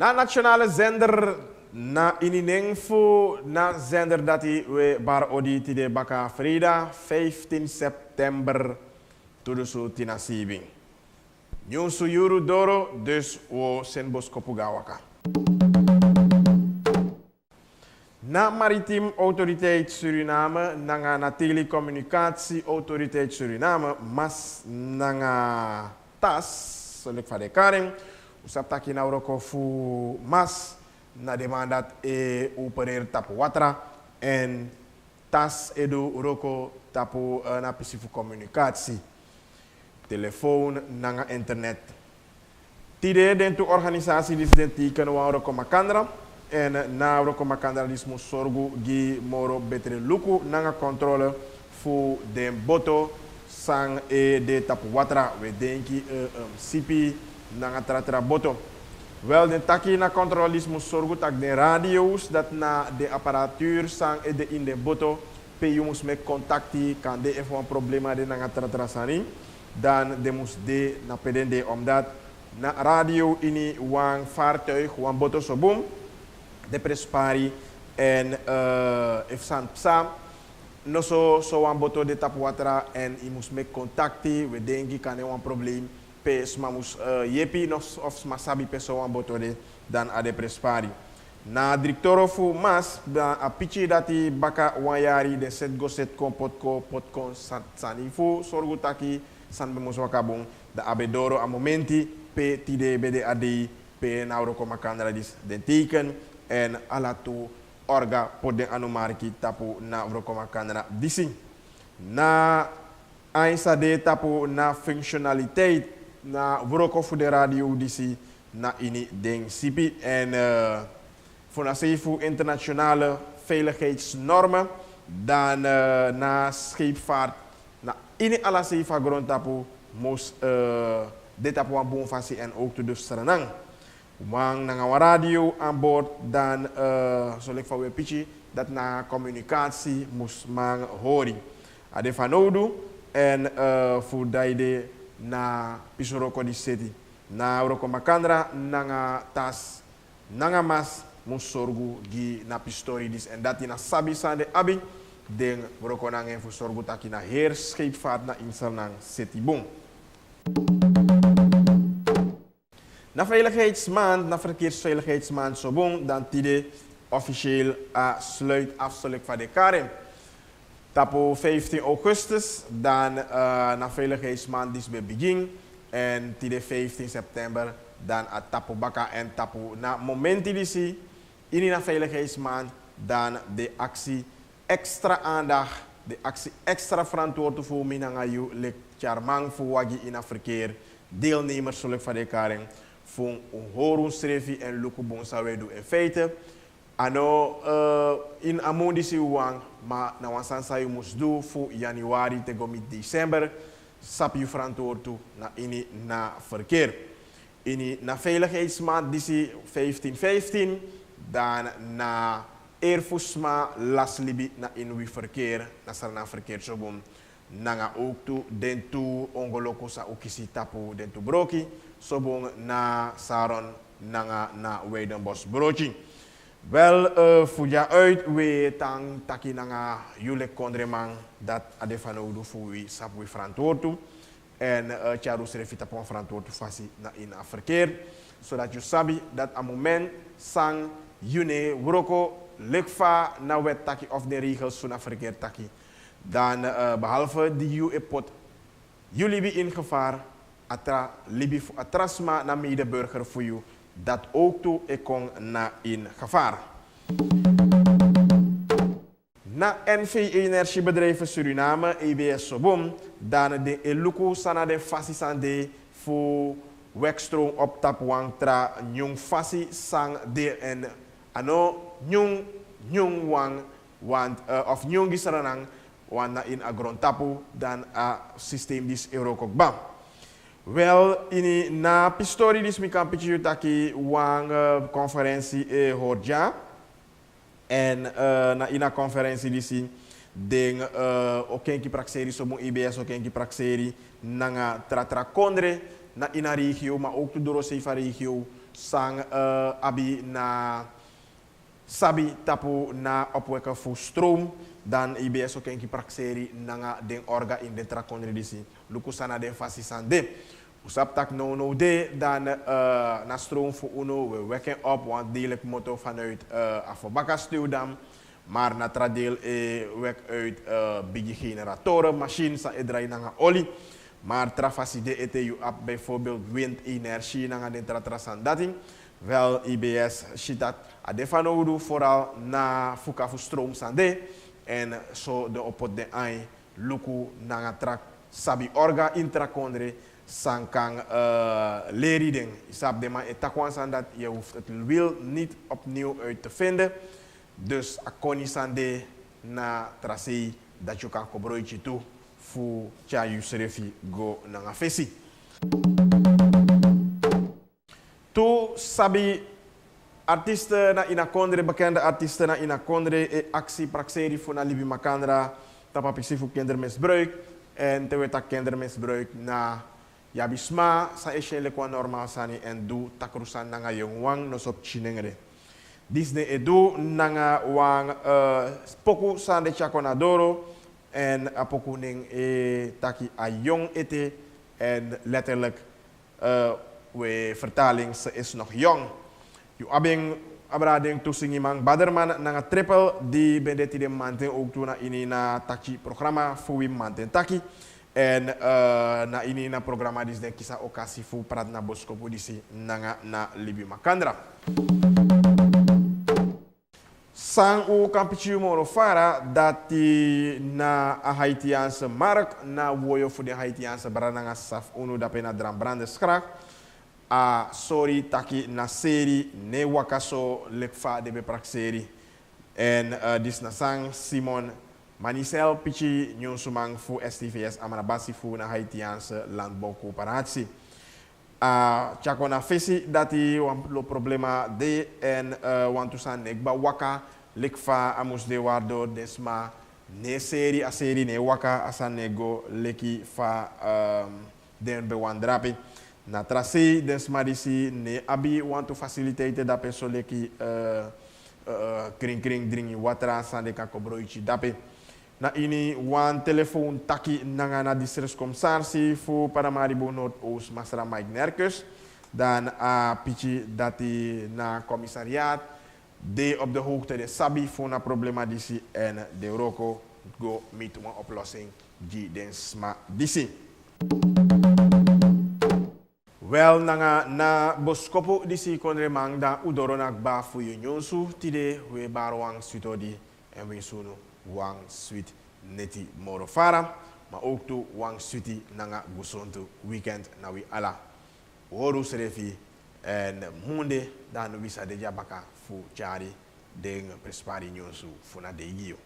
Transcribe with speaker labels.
Speaker 1: Na nationale zender na inineng fu na zender dati we bar odi tide baka Frida 15 September tudusu tinasibing. Nyun suyuru doro dus wo senbos kopugawaka. Na Maritiem Autoriteit Suriname, nanga na Telecommunicatie Autoriteit Suriname, mas nanga tas, solik fade karing, usap taki na uroko fu mas na demandat opereer tapu watra en tas edu uroko tapu na pisifu communicatie, telefoon, nanga internet. Tide dentu organisatie dis denti kan wa uroko makandra. En na roko makandra dismo sorgu gi moro betere luku nanga controle fu den boto sang de tapu watra we denki sipi nanga tratra boto. Wel den taki na controle dismo sorgu tak de radio's dat na de apparatuur sang de in de boto pe jongens met contacti kan de even een problema de nanga tratra sani dan de mus de na pedende omdat na radio ini wang vaartuig wang boto so boom de prespari en if san psa no so wan boto de tap watra en i mus make contacti we denki kan e wan probleem pe sma mus yepi no of sma sabi pe so wan boto de dan a de prespari na directoro fu mas a pichi dati baka wan yari de set go set kon potkon sani fu sorgu taki san be mus wakabong da abedoro a momenti pe tide bede adi pe nauro ko makandra dis den teken en alatu orga podden anumarki tapu na vrokoma kanana disi. Na ainsa de tapu na functionaliteit na vrokofu de radio disi na ini ding sipi en voor internationale veiligheidsnormen dan na scheepvaart na ini ala seifa grond tapu mos de tapu aan bonfasi en ook te dus serenang. Wang nanga radio aan boord dan zoals van we pichi dat na communicatie moest man hori. Ade fanodu en voor daide na pisoroko di city. Na roko makandra nanga tas nanga mas moest sorgu gi na pistori dis en dat na sabi sande abi den roko nanga voor sorgu taki na heer scheepvaart na insalnang city boom. Na veiligheidsmaand, na verkeersveiligheidsmaand Sobong, dan tide officieel sluit afsluit van de Karim. Tapo 15 augustus, dan na veiligheidsmaand is bij begin. En tide 15 september, dan tapo baka en tapo na momenti disi, in na veiligheidsmaand, dan de actie extra aandacht, de actie extra verantwoord voor minangayu, lek charmang voor wagi in het verkeer, deelnemers zullen van de Karim. Voor horun strefi en luku bon sawedu in feite ano in amondisi wang ma na wansan sa mus do voor januari te gomi december sap je verantwoord toe na ini na verkeer ini na veiligheidsmaand disi 15 dan na erfusma las libi na in wi verkeer na sarna verkeer sobom nanga ook toe den toe ongoloko sa okisi tapu den toe broki sobong na saron nanga na Weidenbos broodje. Wel fuja uit we tang taki nanga julek kondremang dat adefano fu we sap we verantwoord en charu serefita pon verantwoord fasi na in a verkeer zodat je sabi dat a moment sang june broko lekfa na wet taki of de regels zo na verkeer taki dan behalve die you pot jullie be in gevaar atra libi atrasma na medeburger voor u dat ook toe ekong na in gevaar. Na NV Energiebedrijven Suriname EBS Sobom dan de eluku sana de fasi sande voor wekstroom op tap wang tra nyung fasi sang de en ano nyung wang want of nyung gisaranang wan na in agron tapu dan a systeem dis eurokokbam. Wel, in na pistori dis mi kan pichu taki wang conferentie Horja en na ina conferentie disi ding okenki prakseri somo IBS okenki prakseri nanga tratra kondre na ina regio maar ook de Doroseva regio sang abi na sabi tapu na opwekken voor stroom, dan IBS ook een praxeri nanga den orga in de trakondredisi. Lukusana den fasisande. Usap tak no de, dan na stroom voor uno, we wekken op, want deel motto vanuit Afobaka stuwdam. Maar na tradeel wek uit bigi generatoren, machines, sa draai nanga olie. Maar trafasi de ete you up bijvoorbeeld windenergie nanga den tratrasandating. Wel IBS shitat adefanodu vooral na fuka fu stroom sande en zo de opot de ai luku nanga trak sabi orga intrakondre sankang leriding. Isap de man etakwan sandat je hoeft het wiel niet opnieuw uit te vinden. Dus akoni sande na tracé dat je kan kobroitje toe fu cha yusrefi go nanga fesi. Tu sabi artiesten na inakondre, bekende artiesten na inakondre, actie praxeri voor na Libi Makandra, tapapixi voor kindermisbruik en te weta kindermisbruik na yabisma sa eshele kwa normaal sani en du takrusan nanga yongwang no sop chinengre. Disney edu nanga wang poku san de chakonadoro en apoku ning taki a jong ete en letterlijk we vertaling, ze is nog jong. Je abing abrading toesingimang baderman nanga triple die bendeti de manten ook toen na ini na taki programma voor wie manten taki en na ini na programma dis den kisa okasi fu prat na boskopu disi nanga na Libi Makandra. Sang u kampichu moro fara dati na a Haitiaanse mark na woyo voor de Haitiaanse barananga saf unu dape na drambrande skrak. Sorry taki na seri ne wakaso lekfa de be prakseri en dis na sang Simon Manicel pichi nyonsumang fu STVS amanabasi fu na Haitiaanse landbouwcoöperatie. Chako na fesi dati lo problema de en wantu san nekba waka lekfa amus de wardo desma ne seri a seri ne waka asan nego leki fa den be wandrapi. Na tracé desma disi ne abi want to facilitate da peso leki kring dringi watra sande ka kobroichi dape. Na ini wan telefoon taki nanga na distress commissaris fu Paramaribo Noord-Oost Masra Mike Nerkus. Dan pichi dati na commissariaat de op de hoogte de sabi voor na problema disi en de roko go met een oplossing die densma disi. Wel na boskopo disi kondre mang da udoro nakba fu yunyonsu tide we barwang sutodi en we sunu wang sweet neti morofara maar ook toe wang sweetie nanga gusonto weekend na we ala oru serefi en munde dan wisa de jabaka fu chari deng prespari nyonsu fu na de gio.